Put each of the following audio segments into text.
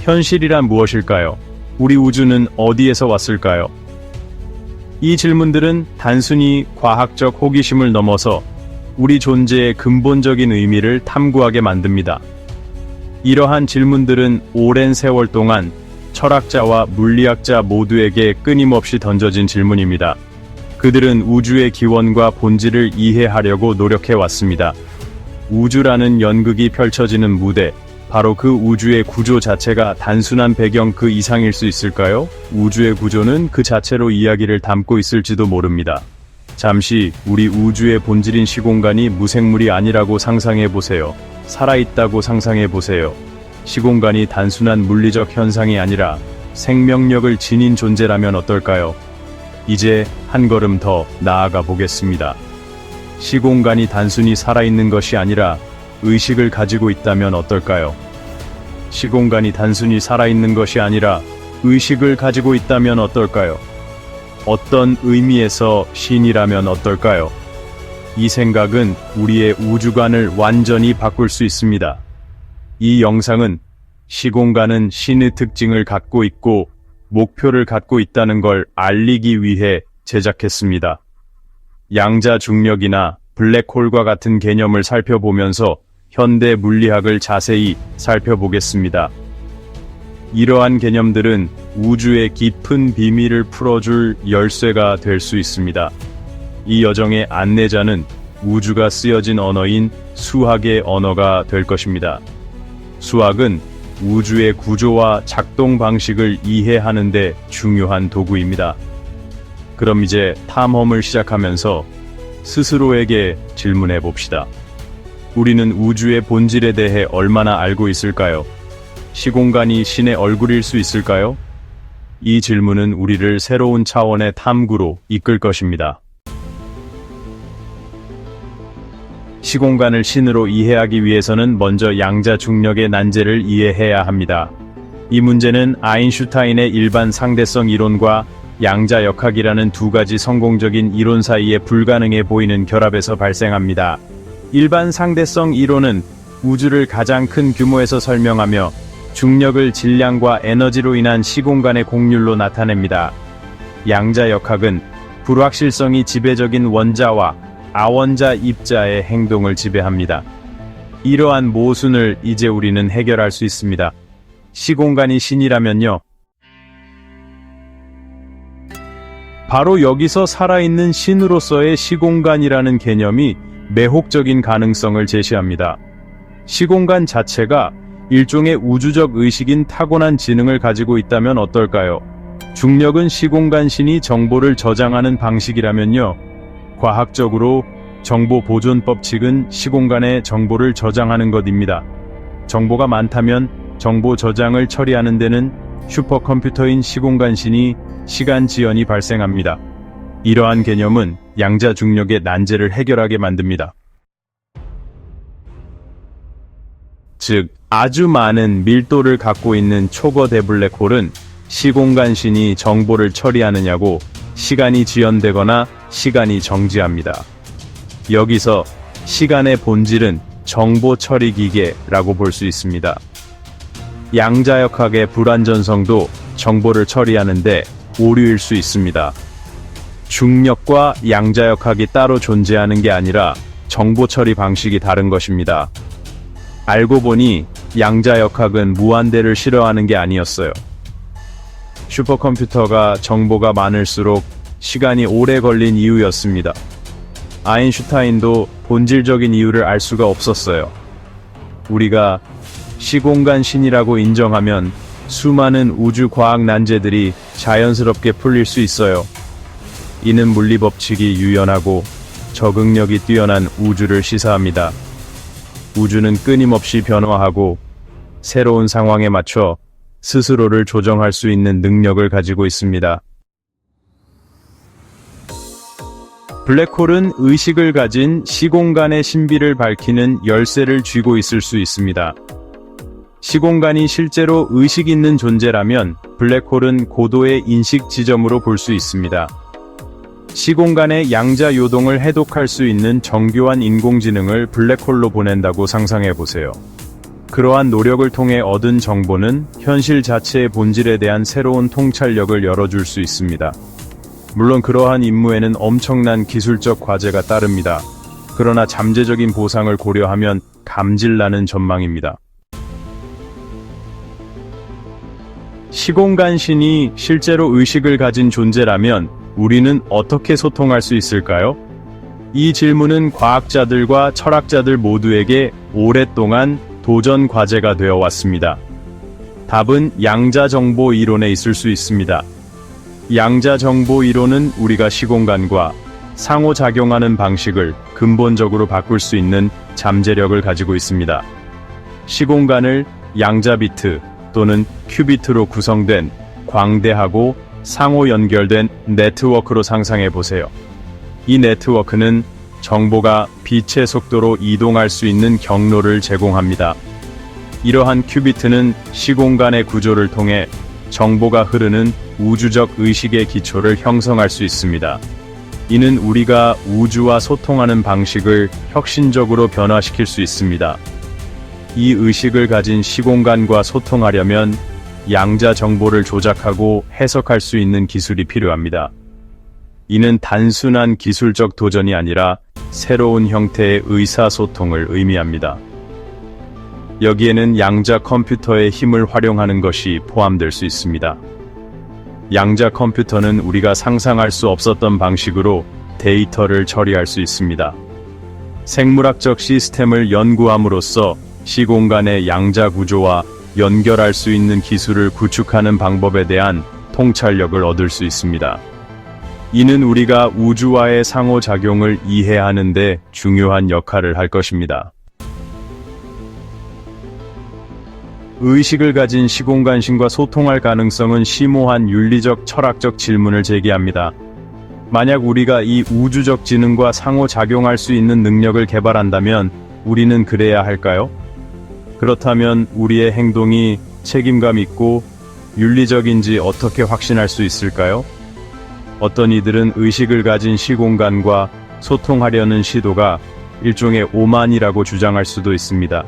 현실이란 무엇일까요? 우리 우주는 어디에서 왔을까요? 이 질문들은 단순히 과학적 호기심을 넘어서 우리 존재의 근본적인 의미를 탐구하게 만듭니다. 이러한 질문들은 오랜 세월 동안 철학자와 물리학자 모두에게 끊임없이 던져진 질문입니다. 그들은 우주의 기원과 본질을 이해하려고 노력해 왔습니다. 우주라는 연극이 펼쳐지는 무대, 바로 그 우주의 구조 자체가 단순한 배경 그 이상일 수 있을까요? 우주의 구조는 그 자체로 이야기를 담고 있을지도 모릅니다. 잠시 우리 우주의 본질인 시공간이 무생물이 아니라고 상상해 보세요. 살아있다고 상상해 보세요. 시공간이 단순한 물리적 현상이 아니라 생명력을 지닌 존재라면 어떨까요? 이제 한 걸음 더 나아가 보겠습니다. 시공간이 단순히 살아있는 것이 아니라 의식을 가지고 있다면 어떨까요? 시공간이 단순히 살아있는 것이 아니라 의식을 가지고 있다면 어떨까요? 어떤 의미에서 신이라면 어떨까요? 이 생각은 우리의 우주관을 완전히 바꿀 수 있습니다. 이 영상은 시공간은 신의 특징을 갖고 있고 목표를 갖고 있다는 걸 알리기 위해 제작했습니다. 양자 중력이나 블랙홀과 같은 개념을 살펴보면서 현대 물리학을 자세히 살펴보겠습니다. 이러한 개념들은 우주의 깊은 비밀을 풀어줄 열쇠가 될 수 있습니다. 이 여정의 안내자는 우주가 쓰여진 언어인 수학의 언어가 될 것입니다. 수학은 우주의 구조와 작동 방식을 이해하는 데 중요한 도구입니다. 그럼 이제 탐험을 시작하면서 스스로에게 질문해 봅시다. 우리는 우주의 본질에 대해 얼마나 알고 있을까요? 시공간이 신의 얼굴일 수 있을까요? 이 질문은 우리를 새로운 차원의 탐구로 이끌 것입니다. 시공간을 신으로 이해하기 위해서는 먼저 양자 중력의 난제를 이해해야 합니다. 이 문제는 아인슈타인의 일반 상대성 이론과 양자역학이라는 두 가지 성공적인 이론 사이에 불가능해 보이는 결합에서 발생합니다. 일반 상대성 이론은 우주를 가장 큰 규모에서 설명하며 중력을 질량과 에너지로 인한 시공간의 곡률로 나타냅니다. 양자역학은 불확실성이 지배적인 원자와 아원자 입자의 행동을 지배합니다. 이러한 모순을 이제 우리는 해결할 수 있습니다. 시공간이 신이라면요. 바로 여기서 살아있는 신으로서의 시공간이라는 개념이 매혹적인 가능성을 제시합니다. 시공간 자체가 일종의 우주적 의식인 타고난 지능을 가지고 있다면 어떨까요? 중력은 시공간 신이 정보를 저장하는 방식이라면요. 과학적으로 정보 보존 법칙은 시공간에 정보를 저장하는 것입니다. 정보가 많다면 정보 저장을 처리하는 데는 슈퍼컴퓨터인 시공간 신이 시간 지연이 발생합니다. 이러한 개념은 양자 중력의 난제를 해결하게 만듭니다. 즉, 아주 많은 밀도를 갖고 있는 초거대 블랙홀은 시공간 신이 정보를 처리하느냐고 시간이 지연되거나 시간이 정지합니다. 여기서 시간의 본질은 정보 처리 기계라고 볼 수 있습니다. 양자역학의 불완전성도 정보를 처리하는데 오류일 수 있습니다. 중력과 양자역학이 따로 존재하는 게 아니라 정보 처리 방식이 다른 것입니다. 알고 보니 양자역학은 무한대를 싫어하는 게 아니었어요. 슈퍼컴퓨터가 정보가 많을수록 시간이 오래 걸린 이유였습니다. 아인슈타인도 본질적인 이유를 알 수가 없었어요. 우리가 시공간 신이라고 인정하면 수많은 우주 과학 난제들이 자연스럽게 풀릴 수 있어요. 이는 물리 법칙이 유연하고 적응력이 뛰어난 우주를 시사합니다. 우주는 끊임없이 변화하고 새로운 상황에 맞춰 스스로를 조정할 수 있는 능력을 가지고 있습니다. 블랙홀은 의식을 가진 시공간의 신비를 밝히는 열쇠를 쥐고 있을 수 있습니다. 시공간이 실제로 의식 있는 존재라면 블랙홀은 고도의 인식 지점으로 볼 수 있습니다. 시공간의 양자 요동을 해독할 수 있는 정교한 인공지능을 블랙홀로 보낸다고 상상해 보세요. 그러한 노력을 통해 얻은 정보는 현실 자체의 본질에 대한 새로운 통찰력을 열어줄 수 있습니다. 물론 그러한 임무에는 엄청난 기술적 과제가 따릅니다. 그러나 잠재적인 보상을 고려하면 감질나는 전망입니다. 시공간신이 실제로 의식을 가진 존재라면 우리는 어떻게 소통할 수 있을까요? 이 질문은 과학자들과 철학자들 모두에게 오랫동안 도전 과제가 되어 왔습니다. 답은 양자정보 이론에 있을 수 있습니다. 양자정보 이론은 우리가 시공간과 상호작용하는 방식을 근본적으로 바꿀 수 있는 잠재력을 가지고 있습니다. 시공간을 양자비트 또는 큐비트로 구성된 광대하고 상호 연결된 네트워크로 상상해 보세요. 이 네트워크는 정보가 빛의 속도로 이동할 수 있는 경로를 제공합니다. 이러한 큐비트는 시공간의 구조를 통해 정보가 흐르는 우주적 의식의 기초를 형성할 수 있습니다. 이는 우리가 우주와 소통하는 방식을 혁신적으로 변화시킬 수 있습니다. 이 의식을 가진 시공간과 소통하려면 양자 정보를 조작하고 해석할 수 있는 기술이 필요합니다. 이는 단순한 기술적 도전이 아니라 새로운 형태의 의사소통을 의미합니다. 여기에는 양자 컴퓨터의 힘을 활용하는 것이 포함될 수 있습니다. 양자 컴퓨터는 우리가 상상할 수 없었던 방식으로 데이터를 처리할 수 있습니다. 생물학적 시스템을 연구함으로써 시공간의 양자 구조와 연결할 수 있는 기술을 구축하는 방법에 대한 통찰력을 얻을 수 있습니다. 이는 우리가 우주와의 상호작용을 이해하는 데 중요한 역할을 할 것입니다. 의식을 가진 시공간신과 소통할 가능성은 심오한 윤리적 철학적 질문을 제기합니다. 만약 우리가 이 우주적 지능과 상호작용할 수 있는 능력을 개발한다면 우리는 그래야 할까요? 그렇다면 우리의 행동이 책임감 있고 윤리적인지 어떻게 확신할 수 있을까요? 어떤 이들은 의식을 가진 시공간과 소통하려는 시도가 일종의 오만이라고 주장할 수도 있습니다.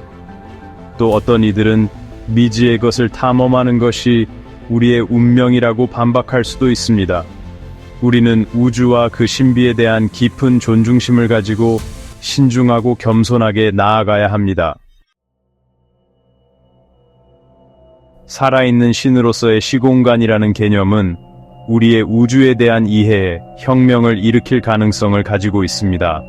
또 어떤 이들은 미지의 것을 탐험하는 것이 우리의 운명이라고 반박할 수도 있습니다. 우리는 우주와 그 신비에 대한 깊은 존중심을 가지고 신중하고 겸손하게 나아가야 합니다. 살아있는 신으로서의 시공간이라는 개념은 우리의 우주에 대한 이해에 혁명을 일으킬 가능성을 가지고 있습니다.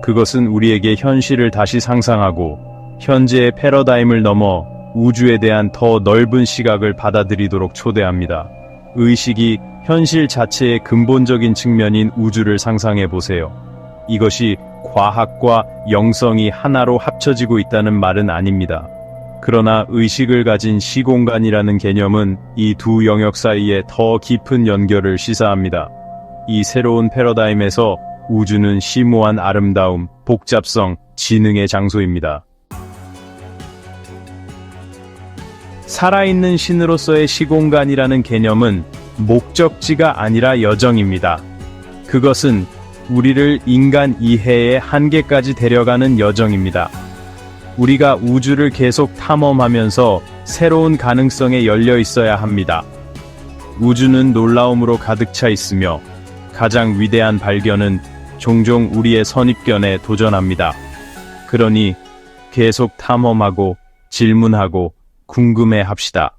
그것은 우리에게 현실을 다시 상상하고 현재의 패러다임을 넘어 우주에 대한 더 넓은 시각을 받아들이도록 초대합니다. 의식이 현실 자체의 근본적인 측면인 우주를 상상해 보세요. 이것이 과학과 영성이 하나로 합쳐지고 있다는 말은 아닙니다. 그러나 의식을 가진 시공간이라는 개념은 이 두 영역 사이에 더 깊은 연결을 시사합니다. 이 새로운 패러다임에서 우주는 심오한 아름다움, 복잡성, 지능의 장소입니다. 살아있는 신으로서의 시공간이라는 개념은 목적지가 아니라 여정입니다. 그것은 우리를 인간 이해의 한계까지 데려가는 여정입니다. 우리가 우주를 계속 탐험하면서 새로운 가능성에 열려 있어야 합니다. 우주는 놀라움으로 가득 차 있으며 가장 위대한 발견은 종종 우리의 선입견에 도전합니다. 그러니 계속 탐험하고 질문하고 궁금해 합시다.